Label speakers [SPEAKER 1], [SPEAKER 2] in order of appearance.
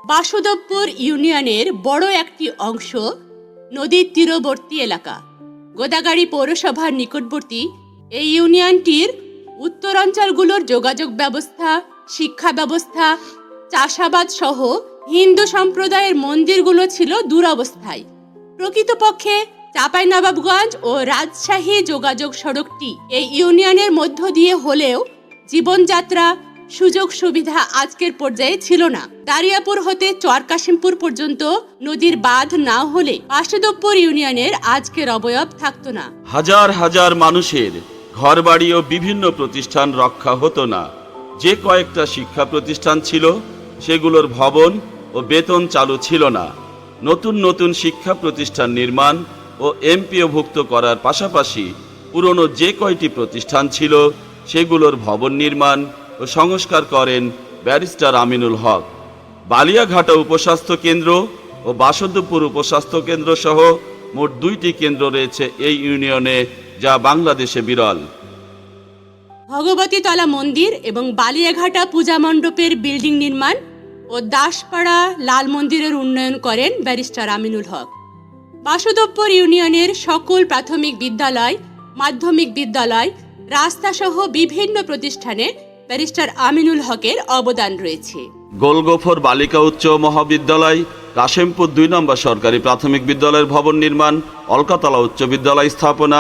[SPEAKER 1] বাসুদেবপুর ইউনিয়নের বড় একটি অংশ নদীর তীরবর্তী এলাকা। গোদাগাড়ী পৌরসভার নিকটবর্তী এই ইউনিয়নটির উত্তরাঞ্চলগুলোর যোগাযোগ ব্যবস্থা, শিক্ষা ব্যবস্থা, চাষাবাদ সহ হিন্দু সম্প্রদায়ের মন্দিরগুলো ছিল দুরবস্থায়। প্রকৃতপক্ষে চাঁপাইনবাবগঞ্জ ও রাজশাহী যোগাযোগ সড়কটি এই ইউনিয়নের মধ্য দিয়ে হলেও জীবনযাত্রা, সুযোগ সুবিধা আজকের পর্যায়ে ছিল না। দারিয়াপুর হতে চরকাশিমপুর পর্যন্ত নদীর বাঁধ না হলে বাসুদেবপুর ইউনিয়নের আজকের অবয়ব থাকতো না।
[SPEAKER 2] হাজার হাজার মানুষের ঘরবাড়ি ও বিভিন্ন প্রতিষ্ঠান রক্ষা হতো না। যে কয়েকটা শিক্ষা প্রতিষ্ঠান ছিল সেগুলোর ভবন ও বেতন চালু ছিল না। নতুন নতুন শিক্ষা প্রতিষ্ঠান নির্মাণ ও এমপিওভুক্ত করার পাশাপাশি পুরনো যে কয়টি প্রতিষ্ঠান ছিল সেগুলোর ভবন নির্মাণ ও সংস্কার করেন ব্যারিস্টার আমিনুল হক। বালিয়াঘাটা উপস্বাস্থ্য কেন্দ্র ও বাসুদেবপুর উপস্বাস্থ্য কেন্দ্র সহ মোট 2টি কেন্দ্র রয়েছে এই ইউনিয়নে, যা বাংলাদেশে বিরল।
[SPEAKER 1] ভগবতীতলা মন্দির এবং বালিয়াঘাটা পূজা মণ্ডপের বিল্ডিং নির্মাণ ও দাসপাড়া লাল মন্দিরের উন্নয়ন করেন ব্যারিস্টার আমিনুল হক। বাসুদেবপুর ইউনিয়নের সকল প্রাথমিক বিদ্যালয়, মাধ্যমিক বিদ্যালয়, রাস্তাসহ বিভিন্ন প্রতিষ্ঠানে ব্যারিস্টার আমিনুল হকের অবদান রয়েছে।
[SPEAKER 2] গোলগোফর বালিকা উচ্চ মহাবিদ্যালয়, কাশেমপুর 2 নম্বর সরকারি প্রাথমিক বিদ্যালয়ের ভবন নির্মাণ, অলকাতলা উচ্চ বিদ্যালয় স্থাপনা,